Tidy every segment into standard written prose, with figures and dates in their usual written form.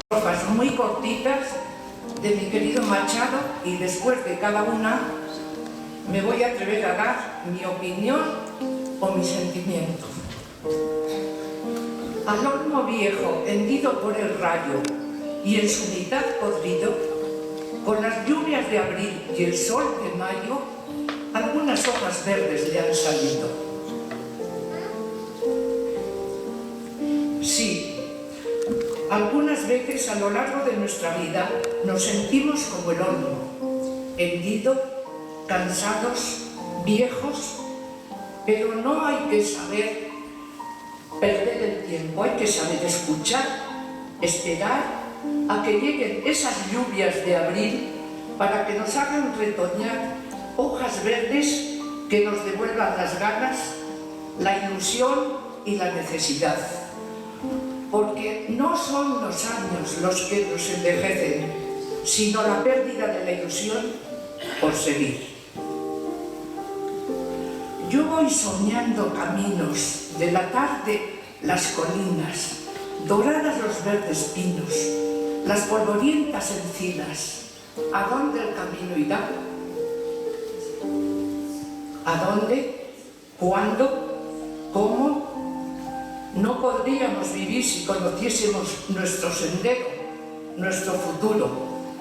Hojas muy cortitas de mi querido Machado, y después de cada una me voy a atrever a dar mi opinión o mi sentimiento. Al olmo viejo, hendido por el rayo y en su mitad podrido, con las lluvias de abril y el sol de mayo, algunas hojas verdes le han salido. Sí, algunas veces a lo largo de nuestra vida nos sentimos como el olmo, hendido, cansados, viejos, pero no hay que saber perder el tiempo, hay que saber escuchar, esperar a que lleguen esas lluvias de abril para que nos hagan retoñar hojas verdes que nos devuelvan las ganas, la ilusión y la necesidad. Porque no son los años los que nos envejecen, sino la pérdida de la ilusión por seguir. Yo voy soñando caminos, de la tarde las colinas, doradas los verdes pinos, las polvorientas encinas. ¿A dónde el camino irá? ¿A dónde? ¿Cuándo? ¿Cómo? No podríamos vivir si conociésemos nuestro sendero, nuestro futuro,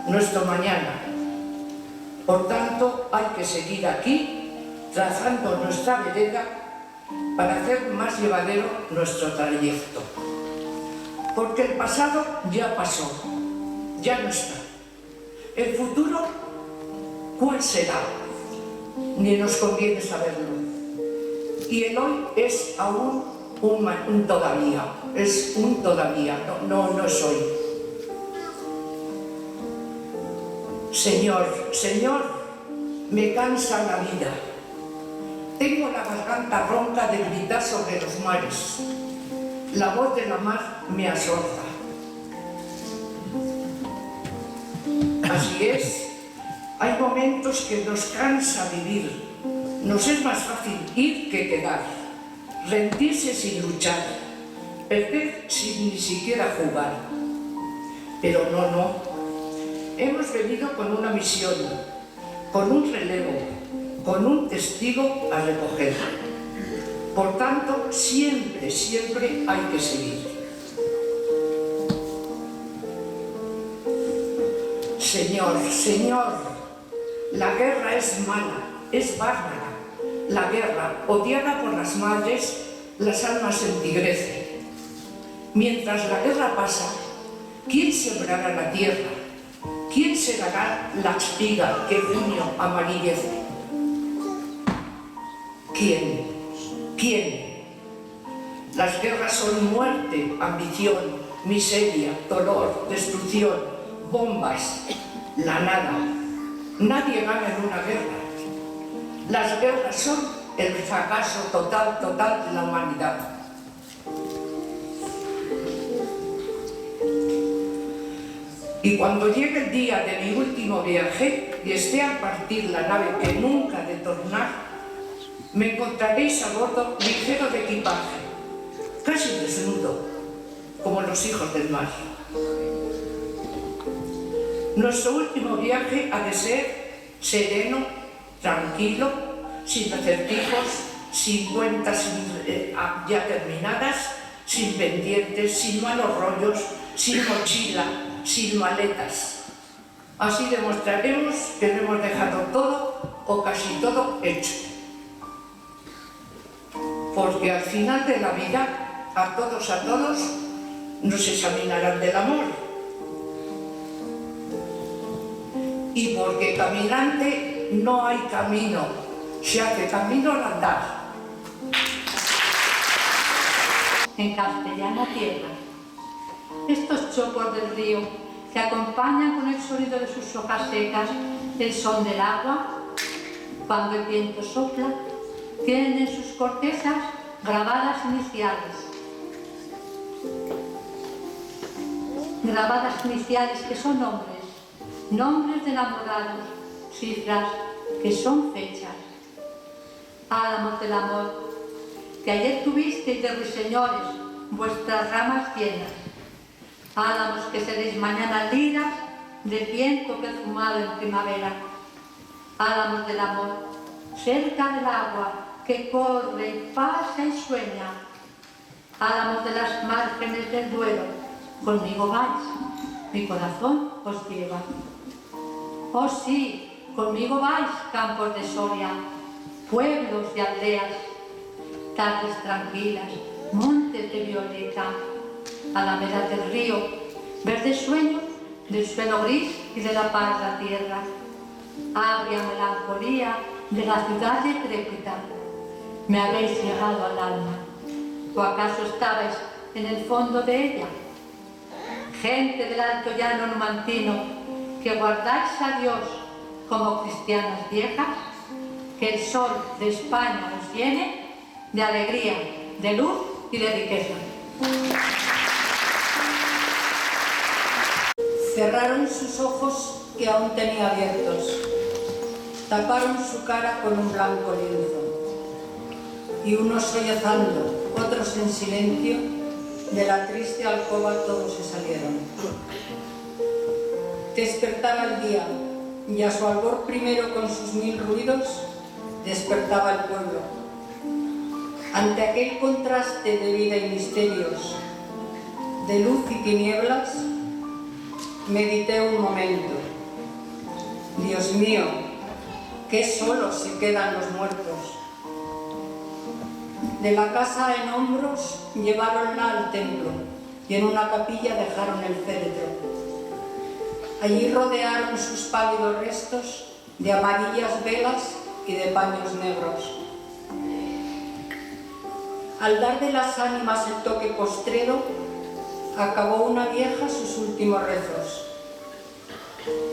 nuestro mañana. Por tanto, hay que seguir aquí, trazando nuestra vereda para hacer más llevadero nuestro trayecto. Porque el pasado ya pasó, ya no está. El futuro, ¿cuál será? Ni nos conviene saberlo. Y el hoy es aún un todavía, es un todavía, no es hoy. Señor, Señor, me cansa la vida. Tengo la garganta ronca de gritar sobre los mares. La voz de la mar me asorda. Así es, hay momentos que nos cansa vivir. Nos es más fácil ir que quedar, rendirse sin luchar, perder sin ni siquiera jugar. Pero no. Hemos venido con una misión, con un relevo, con un testigo a recoger. Por tanto, siempre hay que seguir. Señor, la guerra es mala, es bárbara. La guerra, odiada por las madres, las almas entigrecen. Mientras la guerra pasa, ¿quién sembrará la tierra? ¿Quién segará la espiga que junio amarillece? ¿Quién? Las guerras son muerte, ambición, miseria, dolor, destrucción, bombas, la nada. Nadie gana en una guerra. Las guerras son el fracaso total de la humanidad. Y cuando llegue el día de mi último viaje y esté al partir la nave que nunca ha de tornar, me encontraréis a bordo ligero de equipaje, casi desnudo, como los hijos del mar. Nuestro último viaje ha de ser sereno, tranquilo, sin acertijos, sin cuentas ya terminadas, sin pendientes, sin malos rollos, sin mochila, sin maletas. Así demostraremos que lo hemos dejado todo o casi todo hecho. Porque al final de la vida, a todos, nos examinarán del amor. Y porque caminante no hay camino, se hace camino al andar. En castellano tierra. Estos chopos del río que acompañan con el sonido de sus hojas secas el son del agua, cuando el viento sopla, tienen en sus cortezas grabadas iniciales que son nombres de enamorados, cifras que son fechas. Álamos del amor, que ayer tuvisteis de ruiseñores vuestras ramas llenas, Álamos que seréis mañana liras del viento perfumado en primavera. Álamos del amor, cerca del agua que corre, pasa y sueña. Álamos de las márgenes del Duero, conmigo vais, mi corazón os lleva. Oh sí, conmigo vais, campos de Soria, pueblos y aldeas, tardes tranquilas, montes de violeta, alamedas del río, verde sueño del suelo gris y de la paz la tierra, agria melancolía de la ciudad decrépita. Me habéis llegado al alma, ¿o acaso estabais en el fondo de ella? Gente del alto llano numantino, que guardáis a Dios como cristianas viejas, que el sol de España os llene de alegría, de luz y de riqueza. Cerraron sus ojos que aún tenía abiertos, taparon su cara con un blanco lienzo, y unos sollozando, otros en silencio, de la triste alcoba todos se salieron. Despertaba el día, y a su albor primero con sus 1000 ruidos, despertaba el pueblo. Ante aquel contraste de vida y misterios, de luz y tinieblas, medité un momento. Dios mío, qué solos se quedan los muertos. De la casa en hombros lleváronla al templo y en una capilla dejaron el féretro. Allí rodearon sus pálidos restos de amarillas velas y de paños negros. Al dar de las ánimas el toque postrero, acabó una vieja sus últimos rezos.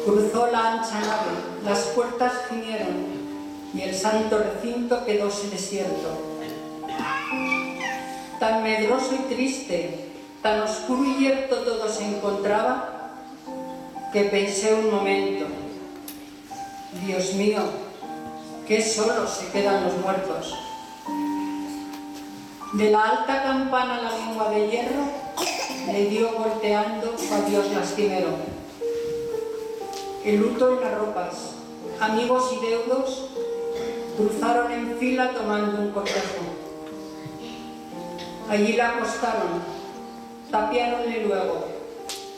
Cruzó la ancha nave, las puertas gimieron y el santo recinto quedóse desierto. Tan medroso y triste, tan oscuro y yerto todo se encontraba, que pensé un momento, Dios mío, qué solos se quedan los muertos. De la alta campana la lengua de hierro le dio volteando a Dios lastimero. El luto en las ropas, amigos y deudos cruzaron en fila tomando un cortejo. Allí la acostaron, tapiáronle luego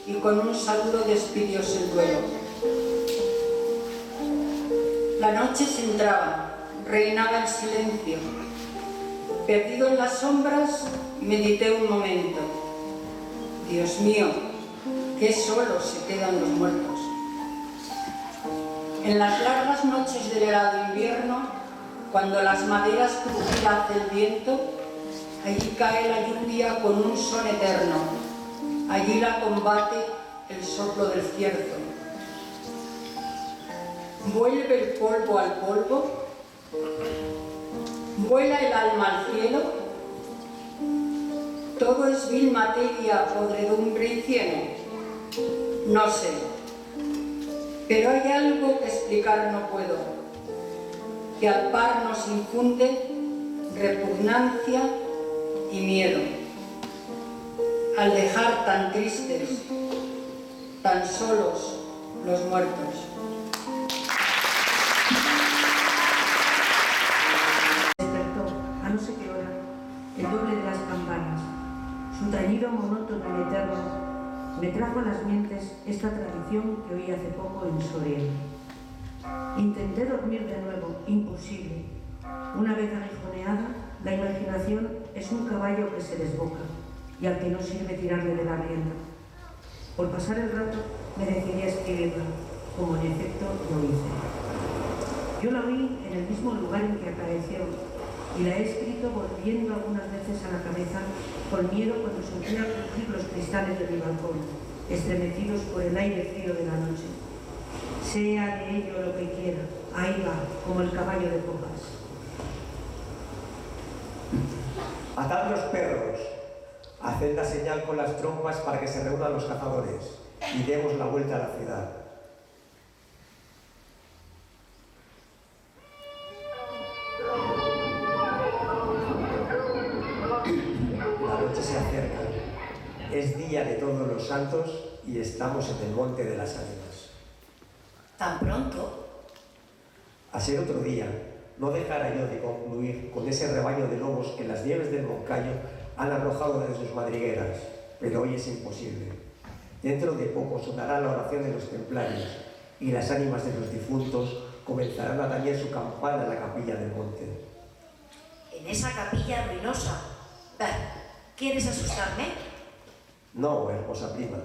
y con un saludo despidióse el duelo. La noche se entraba, reinaba el silencio. Perdido en las sombras, medité un momento. Dios mío, qué solos se quedan los muertos. En las largas noches del helado invierno, cuando las maderas crujir hace el viento, allí cae la lluvia con un son eterno, allí la combate el soplo del cierzo. Vuelve el polvo al polvo, vuela el alma al cielo, todo es vil materia, podredumbre y cieno. No sé, pero hay algo que explicar no puedo, que al par nos infunde repugnancia y miedo, al dejar tan tristes, tan solos los muertos. Despertó, a no sé qué hora, el doble de las campanas. Su tañido monótono y eterno me trajo a las mientes esta tradición que oí hace poco en Soria. Intenté dormir de nuevo, imposible. Una vez aguijoneada, la imaginación es un caballo que se desboca y al que no sirve tirarle de la rienda. Por pasar el rato me decidí a escribirla, como en efecto lo hice. Yo la oí en el mismo lugar en que acaeció y la he escrito volviendo algunas veces a la cabeza con miedo cuando sentía crujir los cristales de mi balcón, estremecidos por el aire frío de la noche. Sea de ello lo que quiera, ahí va, como el caballo de copas. Atad los perros, haced la señal con las trompas para que se reúnan los cazadores y demos la vuelta a la ciudad. La noche se acerca, Es día de Todos los Santos y estamos en el Monte de las Ánimas. ¿Tan pronto? A ser otro día, no dejara yo de concluir con ese rebaño de lobos que las nieves del Moncayo han arrojado desde sus madrigueras, pero hoy es imposible. Dentro de poco sonará la oración de los templarios y las ánimas de los difuntos comenzarán a tañer su campana en la capilla del monte. En esa capilla ruinosa. ¿Quieres asustarme? No, hermosa prima.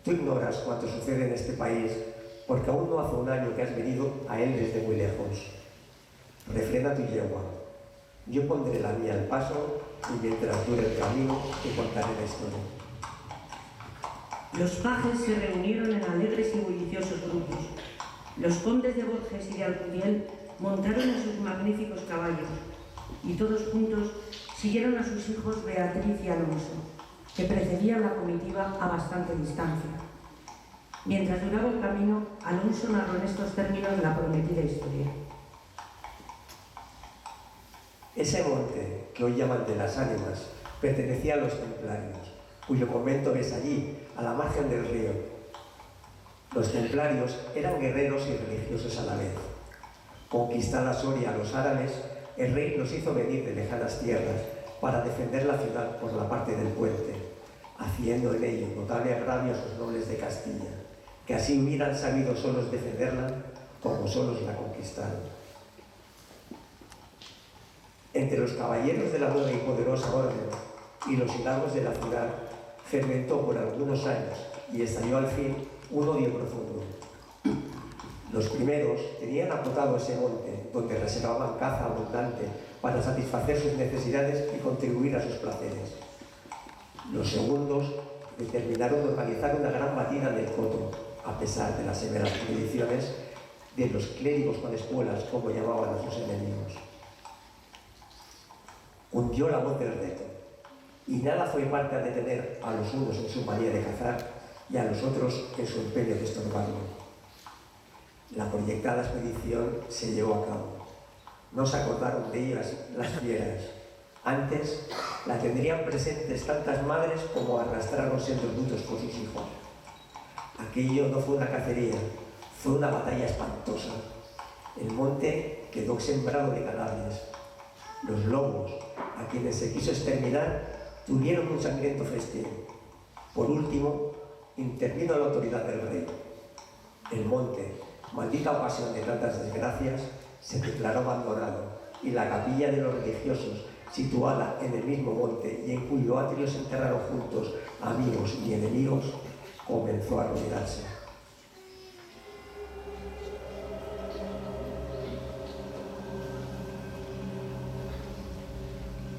Tú ignoras cuánto sucede en este país porque aún no hace un año que has venido a él desde muy lejos. Refrena tu yegua. Yo pondré la mía al paso y mientras dure el camino te contaré la historia. Los pajes se reunieron en alegres y bulliciosos grupos. Los condes de Borges y de Alcudiel montaron en sus magníficos caballos y todos juntos siguieron a sus hijos Beatriz y Alonso, que precedían la comitiva a bastante distancia. Mientras duraba el camino, Alonso narró en estos términos la prometida historia. Ese monte, que hoy llaman de las Ánimas, pertenecía a los templarios, cuyo convento ves allí, a la margen del río. Los templarios eran guerreros y religiosos a la vez. Conquistada Soria a los árabes, el rey los hizo venir de lejanas tierras para defender la ciudad por la parte del puente, haciendo en ello notable agravio a sus nobles de Castilla, que así hubieran sabido solos defenderla como solos la conquistaron. Entre los caballeros de la nueva y poderosa orden y los hidalgos de la ciudad fermentó por algunos años y estalló al fin un odio profundo. Los primeros tenían acotado ese monte donde reservaban caza abundante para satisfacer sus necesidades y contribuir a sus placeres. Los segundos determinaron organizar una gran batida del coto, a pesar de las severas prohibiciones de los clérigos con espuelas, como llamaban a sus enemigos. Hundió la voz del reto, y nada fue parte a detener a los unos en su manía de cazar y a los otros en su empeño de estorbarlo. La proyectada expedición se llevó a cabo. No se acordaron de ellas las fieras. Antes la tendrían presentes tantas madres como arrastraron siendo brutos por sus hijos. Aquello no fue una cacería, fue una batalla espantosa. El monte quedó sembrado de cadáveres. Los lobos, a quienes se quiso exterminar, tuvieron un sangriento festín. Por último, intervino la autoridad del rey. El monte, maldita ocasión de tantas desgracias, se declaró abandonado y la capilla de los religiosos, situada en el mismo monte y en cuyo atrio se enterraron juntos amigos y enemigos, comenzó a arruinarse.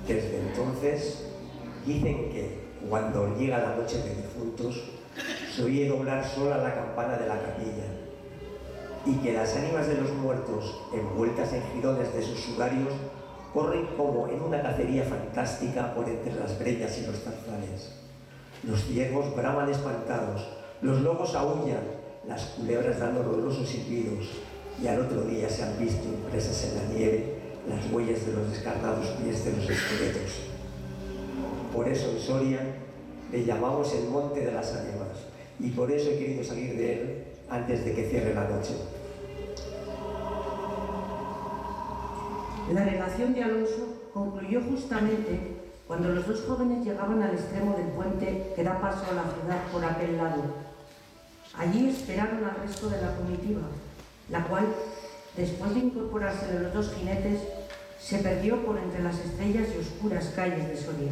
Desde entonces, dicen que, cuando llega la noche de difuntos, se oye doblar sola la campana de la capilla y que las ánimas de los muertos, envueltas en jirones de sus sudarios, corren como en una cacería fantástica por entre las breñas y los zarzales. Los ciervos braman espantados, los lobos aúllan, las culebras dan horrorosos silbidos, y al otro día se han visto impresas en la nieve las huellas de los descarnados pies de los esqueletos. Por eso en Soria le llamamos el Monte de las Ánimas, y por eso he querido salir de él antes de que cierre la noche. La relación de Alonso concluyó justamente cuando los dos jóvenes llegaban al extremo del puente que da paso a la ciudad por aquel lado. Allí esperaron al resto de la comitiva, la cual, después de incorporarse de los dos jinetes, se perdió por entre las estrellas y oscuras calles de Soria.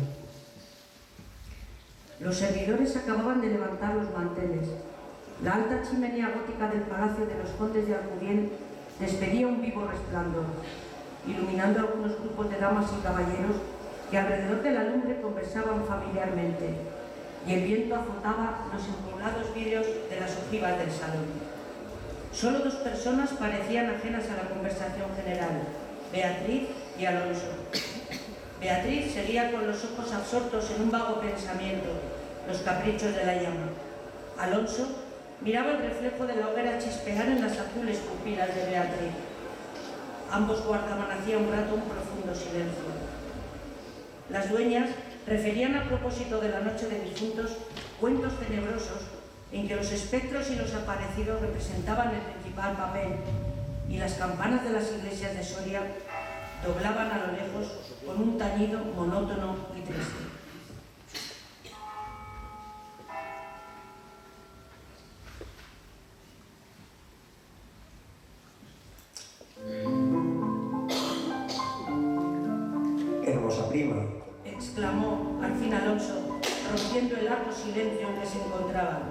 Los servidores acababan de levantar los manteles. La alta chimenea gótica del palacio de los condes de Alcudiel despedía un vivo resplandor, iluminando algunos grupos de damas y caballeros que alrededor de la lumbre conversaban familiarmente, y el viento azotaba los empoblados vidrios de las ojivas del salón. Solo dos personas parecían ajenas a la conversación general, Beatriz y Alonso. Beatriz seguía con los ojos absortos en un vago pensamiento, los caprichos de la llama. Alonso miraba el reflejo de la hoguera chispear en las azules pupilas de Beatriz. Ambos guardaban hacía un rato un profundo silencio. Las dueñas referían a propósito de la noche de difuntos cuentos tenebrosos en que los espectros y los aparecidos representaban el principal papel y las campanas de las iglesias de Soria doblaban a lo lejos con un tañido monótono y triste. Hermosa prima, Exclamó al fin Alonso, rompiendo el largo silencio en que se encontraban.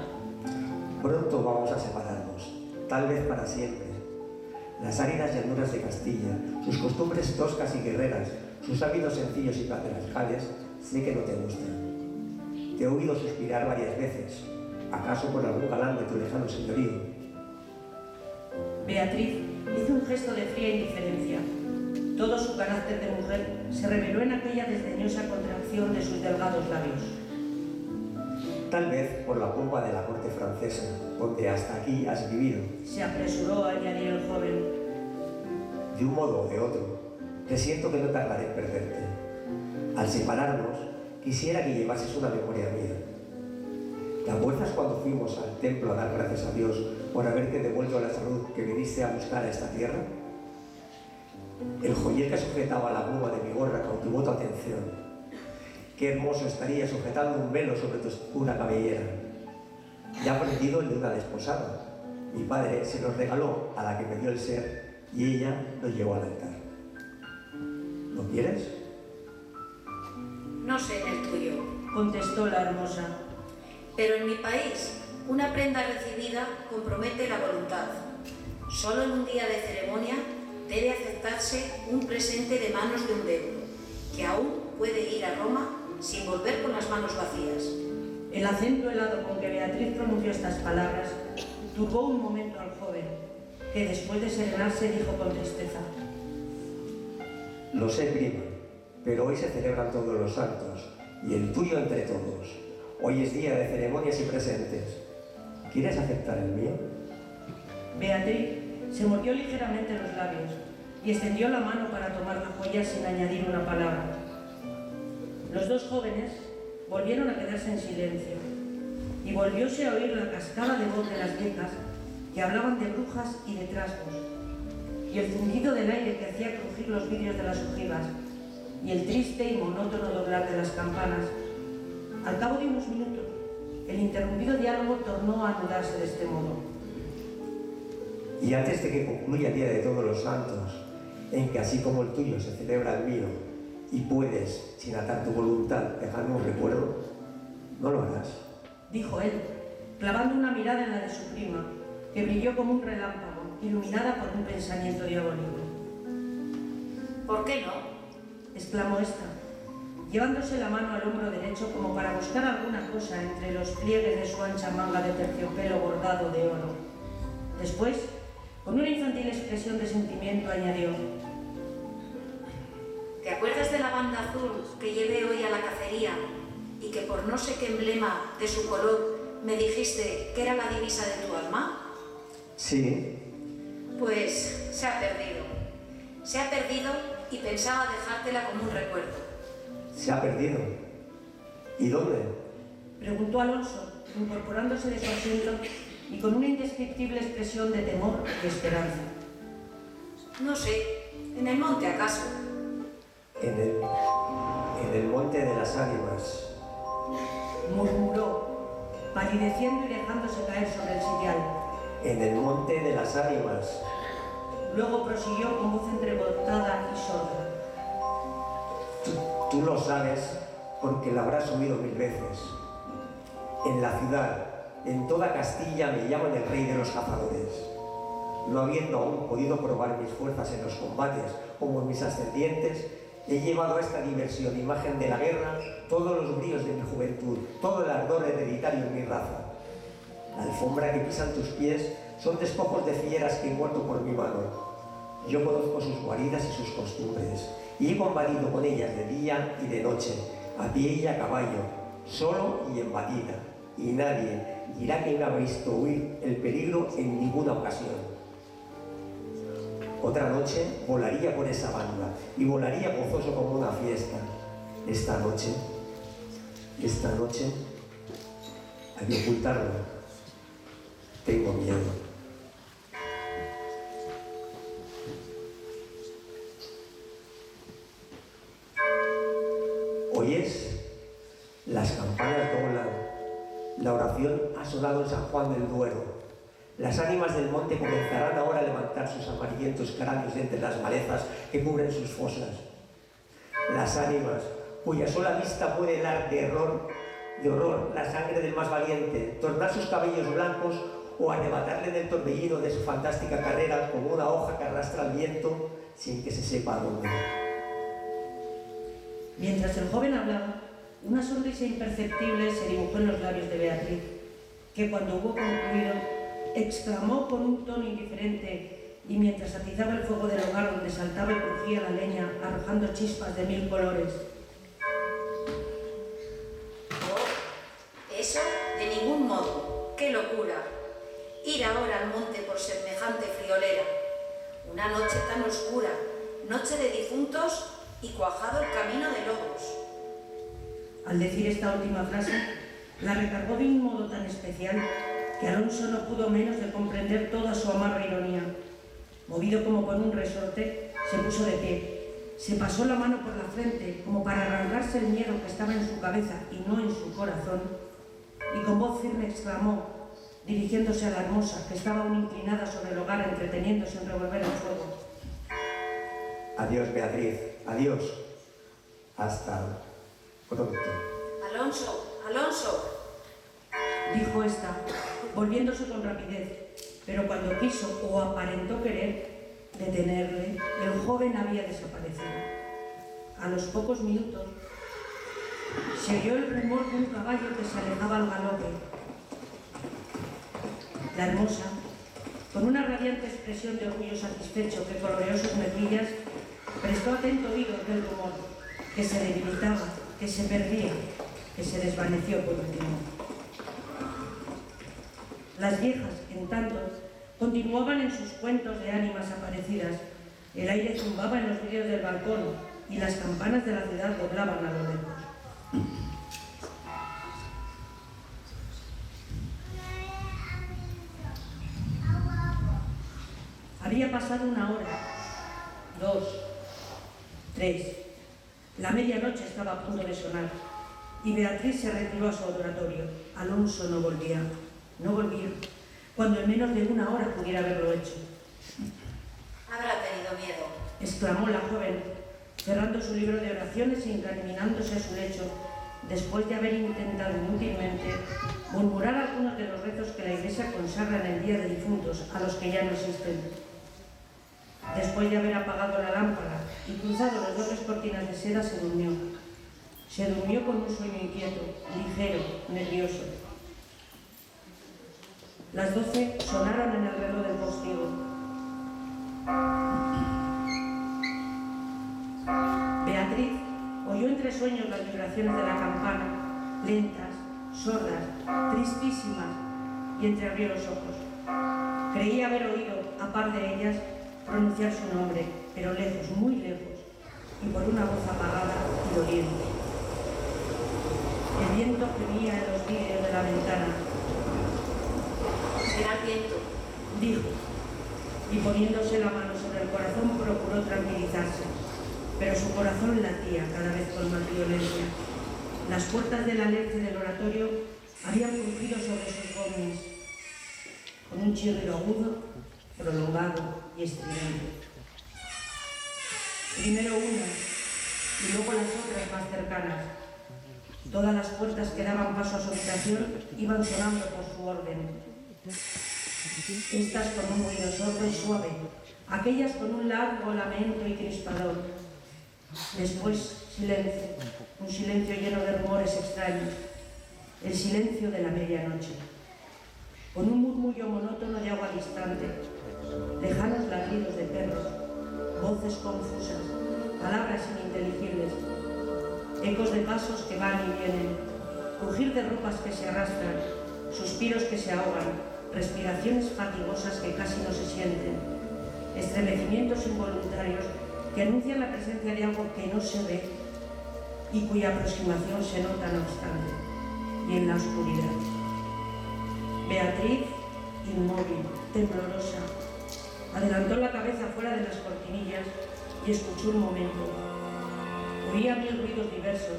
pronto vamos a separarnos, tal vez para siempre. Las áridas llanuras de Castilla, sus costumbres toscas y guerreras, sus hábitos sencillos y patriarcales, sé que no te gustan. Te he oído suspirar varias veces, acaso por algún galán de tu lejano señorío. Beatriz hizo un gesto de fría indiferencia. Todo su carácter de mujer se reveló en aquella desdeñosa contracción de sus delgados labios. Tal vez por la pompa de la corte francesa, donde hasta aquí has vivido. Se apresuró a añadir el joven. De un modo o de otro, presiento que no tardaré en perderte. Al separarnos, quisiera que llevases una memoria mía. ¿Te acuerdas cuando fuimos al templo a dar gracias a Dios por haberte devuelto la salud que viniste a buscar a esta tierra? El joyel que sujetaba la pluma de mi gorra cautivó tu atención. Qué hermoso estaría sujetando un velo sobre tu oscura cabellera. Ya prendido el de una desposada. Mi padre se lo regaló a la que me dio el ser y ella lo llevó al altar. ¿Lo quieres? No sé en el tuyo, Contestó la hermosa. pero en mi país una prenda recibida compromete la voluntad. Solo en un día de ceremonia debe aceptarse un presente de manos de un deudo, que aún puede ir a Roma sin volver con las manos vacías. El acento helado con que Beatriz pronunció estas palabras turbó un momento al joven, que después de serenarse dijo con tristeza: Lo sé, prima, pero hoy se celebran todos los santos y el tuyo entre todos. Hoy es día de ceremonias y presentes. ¿Quieres aceptar el mío? Beatriz se mordió ligeramente los labios y extendió la mano para tomar la joya sin añadir una palabra. Los dos jóvenes volvieron a quedarse en silencio y volvióse a oír la cascada de voz de las viejas que hablaban de brujas y de trasgos, y el zumbido del aire que hacía crujir los vidrios de las ojivas, y el triste y monótono doblar de las campanas. Al cabo de unos minutos, el interrumpido diálogo tornó a anudarse de este modo. Y antes de que concluya el Día de Todos los Santos, en que así como el tuyo se celebra el mío, y puedes, sin atar tu voluntad, dejarme un recuerdo, no lo harás. Dijo él, clavando una mirada en la de su prima, que brilló como un relámpago, iluminada por un pensamiento diabólico. ¿Por qué no? Exclamó ésta, llevándose la mano al hombro derecho como para buscar alguna cosa entre los pliegues de su ancha manga de terciopelo bordado de oro. Después, con una infantil expresión de sentimiento, añadió: ¿Te acuerdas de la banda azul que llevé hoy a la cacería y que por no sé qué emblema de su color me dijiste que era la divisa de tu alma? Sí. Pues se ha perdido. Se ha perdido y pensaba dejártela como un recuerdo. Se ha perdido. ¿Y dónde? Preguntó Alonso, incorporándose de su asiento y con una indescriptible expresión de temor y esperanza. No sé, en el monte acaso. En el monte de las ánimas. Murmuró, palideciendo y dejándose caer sobre el sitial. En el monte de las ánimas. Luego prosiguió con voz entrecortada y sorda. Tú lo sabes porque lo habrás oído 1000 veces. En la ciudad, en toda Castilla, me llaman el rey de los cazadores. No habiendo aún podido probar mis fuerzas en los combates como en mis ascendientes, he llevado a esta diversión, imagen de la guerra, todos los bríos de mi juventud, todo el ardor hereditario en mi raza. La alfombra que pisan tus pies son despojos de fieras que he muerto por mi mano. Yo conozco sus guaridas y sus costumbres, y he combatido con ellas de día y de noche, a pie y a caballo, solo y en batida, y nadie dirá que me ha visto huir el peligro en ninguna ocasión. Otra noche volaría por esa banda, y volaría gozoso como una fiesta. Esta noche Esta noche hay que ocultarlo. Tengo miedo. ¿Oyes? Las campanas doblan. La oración ha sonado en San Juan del Duero. Las ánimas del monte comenzarán ahora a levantar sus amarillentos cráneos de entre las malezas que cubren sus fosas. Las ánimas cuya sola vista puede helar de horror la sangre del más valiente, tornar sus cabellos blancos o arrebatarle del torbellino de su fantástica carrera como una hoja que arrastra el viento sin que se sepa a dónde. Mientras el joven hablaba, una sonrisa imperceptible se dibujó en los labios de Beatriz, que cuando hubo concluido, exclamó con un tono indiferente y mientras atizaba el fuego del hogar donde saltaba y crujía la leña, arrojando chispas de 1000 colores. Oh, eso de ningún modo. ¡Qué locura! Ir ahora al monte por semejante friolera. Una noche tan oscura, noche de difuntos y cuajado el camino de lobos. Al decir esta última frase, la recargó de un modo tan especial que Alonso no pudo menos de comprender toda su amarga ironía. Movido como por un resorte, se puso de pie, se pasó la mano por la frente como para arrancarse el miedo que estaba en su cabeza y no en su corazón, y con voz firme exclamó, dirigiéndose a la hermosa que estaba aún inclinada sobre el hogar entreteniéndose en revolver el fuego. Adiós, Beatriz, adiós. Hasta pronto. Alonso, Alonso. Dijo esta, volviéndose con rapidez, pero cuando quiso o aparentó querer detenerle, el joven había desaparecido. A los pocos minutos se oyó el rumor de un caballo que se alejaba al galope. La hermosa, con una radiante expresión de orgullo satisfecho que coloreó sus mejillas, prestó atento oído aquel rumor, que se debilitaba, que se perdía, que se desvaneció por último. Las viejas, en tanto, continuaban en sus cuentos de ánimas aparecidas. El aire zumbaba en los vidrios del balcón y las campanas de la ciudad doblaban a lo lejos. Había pasado 1 hora, 2, 3. La medianoche estaba a punto de sonar y Beatriz se retiró a su oratorio. Alonso no volvía, cuando en menos de 1 hora pudiera haberlo hecho. Habrá tenido miedo. Exclamó la joven, cerrando su libro de oraciones e incaminándose a su lecho, después de haber intentado inútilmente murmurar algunos de los rezos que la Iglesia consagra en el Día de Difuntos, a los que ya no existen. Después de haber apagado la lámpara y cruzado las dobles cortinas de seda, se durmió. Se durmió con un sueño inquieto, ligero, nervioso. Las 12 sonaron en el reloj del postigo. Beatriz oyó entre sueños las vibraciones de la campana, lentas, sordas, tristísimas, y entreabrió los ojos. Creía haber oído, a par de ellas, pronunciar su nombre, pero lejos, muy lejos, y por una voz apagada y doliente. El viento gemía en los vidrios de la ventana. Será el viento, Dijo, y poniéndose la mano sobre el corazón procuró tranquilizarse, pero su corazón latía cada vez con más violencia. Las puertas del alerce del oratorio habían crujido sobre sus gomines, con un chirrido agudo, prolongado y estridente. Primero una, y luego las otras más cercanas. Todas las puertas que daban paso a su habitación iban sonando por su orden. Estas con un ruido sordo y suave, aquellas con un largo lamento y crispador. Después silencio, un silencio lleno de rumores extraños, el silencio de la medianoche, con un murmullo monótono de agua distante, lejanos ladridos de perros, voces confusas, palabras ininteligibles, ecos de pasos que van y vienen, crujir de ropas que se arrastran, suspiros que se ahogan, respiraciones fatigosas que casi no se sienten, estremecimientos involuntarios que anuncian la presencia de algo que no se ve, y cuya aproximación se nota no obstante, y en la oscuridad. Beatriz, inmóvil, temblorosa, adelantó la cabeza fuera de las cortinillas y escuchó un momento. Oía 1000 ruidos diversos,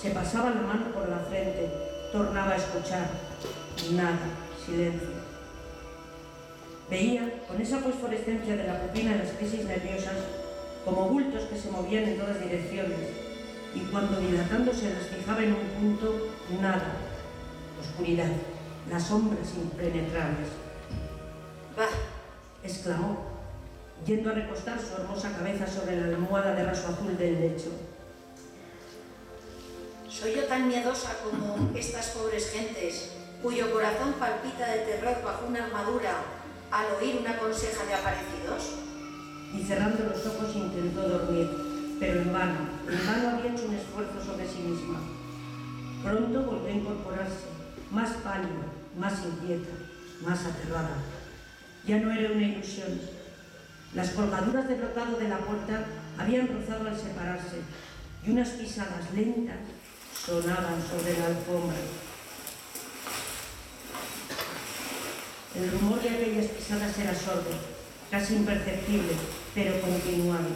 se pasaba la mano por la frente, tornaba a escuchar. Nada, silencio. Veía, con esa fosforescencia de la pupila en las crisis nerviosas, como bultos que se movían en todas direcciones, y cuando dilatándose las fijaba en un punto, nada. Oscuridad, las sombras impenetrables. ¡Bah! Exclamó, yendo a recostar su hermosa cabeza sobre la almohada de raso azul del lecho. ¿Soy yo tan miedosa como estas pobres gentes, cuyo corazón palpita de terror bajo una armadura al oír una conseja de aparecidos? Y cerrando los ojos intentó dormir, pero en vano había hecho un esfuerzo sobre sí misma. Pronto volvió a incorporarse, más pálida, más inquieta, más aterrada. Ya no era una ilusión. Las colgaduras de brocado de la puerta habían rozado al separarse, y unas pisadas lentas sonaban sobre la alfombra. El rumor de aquellas pisadas era sordo, casi imperceptible, pero continuado.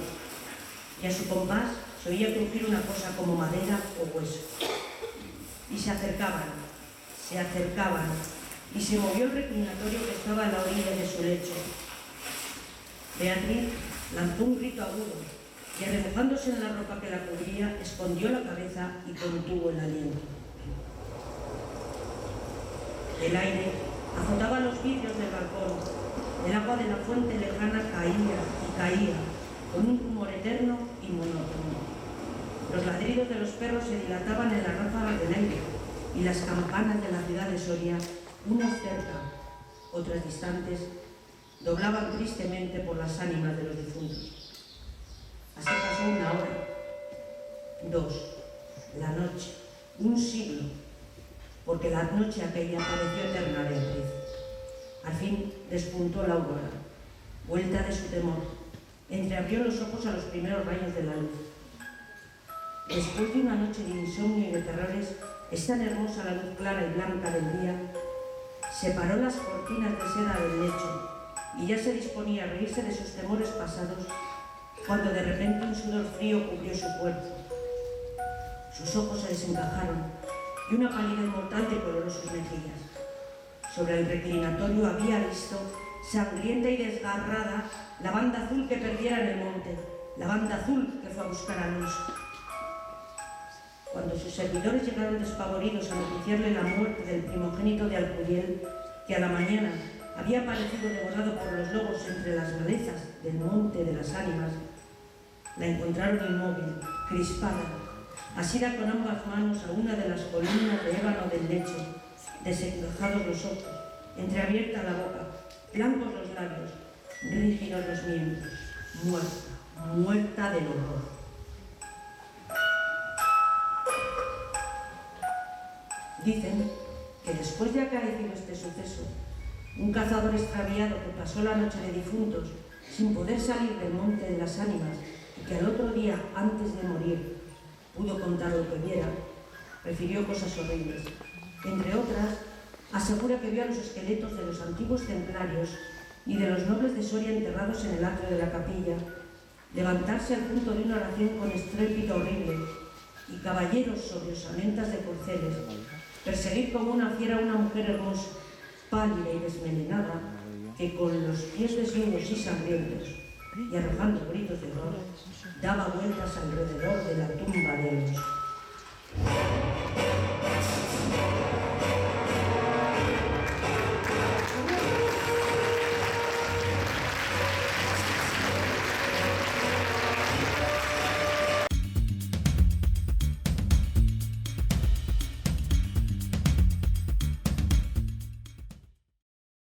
Y a su compás se oía crujir una cosa como madera o hueso. Y se acercaban, y se movió el reclinatorio que estaba a la orilla de su lecho. Beatriz lanzó un grito agudo y, arremojándose en la ropa que la cubría, escondió la cabeza y contuvo el aliento. El aire azotaba los vidrios del balcón. El agua de la fuente lejana caía y caía, con un rumor eterno y monótono. Los ladridos de los perros se dilataban en las ráfagas del aire, y las campanas de la ciudad de Soria, unas cerca, otras distantes, doblaban tristemente por las ánimas de los difuntos. Así pasó 1 hora, 2, la noche, un siglo, porque la noche aquella pareció eterna a Beatriz. Al fin despuntó la aurora, vuelta de su temor, entreabrió los ojos a los primeros rayos de la luz. Después de una noche de insomnio y de terrores, es tan hermosa la luz clara y blanca del día, separó las cortinas de seda del lecho y ya se disponía a reírse de sus temores pasados, cuando de repente un sudor frío cubrió su cuerpo. Sus ojos se desencajaron y una palidez mortal decoloró sus mejillas. Sobre el reclinatorio había visto, sangrienta y desgarrada, la banda azul que perdiera en el monte, la banda azul que fue a buscar a Alonso. Cuando sus servidores llegaron despavoridos a noticiarle la muerte del primogénito de Alcuriel, que a la mañana había aparecido devorado por los lobos entre las malezas del monte de las ánimas, la encontraron inmóvil, crispada, asida con ambas manos a una de las columnas de ébano del lecho, desencajados los ojos, entreabierta la boca, blancos los labios, rígidos los miembros, muerta, muerta del horror. Dicen que después de acaecido este suceso, un cazador extraviado que pasó la noche de difuntos sin poder salir del monte de las ánimas y que al otro día, antes de morir, pudo contar lo que viera, refirió cosas horribles. Entre otras, asegura que vio a los esqueletos de los antiguos templarios y de los nobles de Soria enterrados en el atrio de la capilla, levantarse al punto de una oración con estrépito horrible, y caballeros sobre osamentas de corceles perseguir como una fiera a una mujer hermosa, pálida y desmelenada, que con los pies desnudos y sangrientos, y arrojando gritos de horror, daba vueltas alrededor de la tumba de Alonso.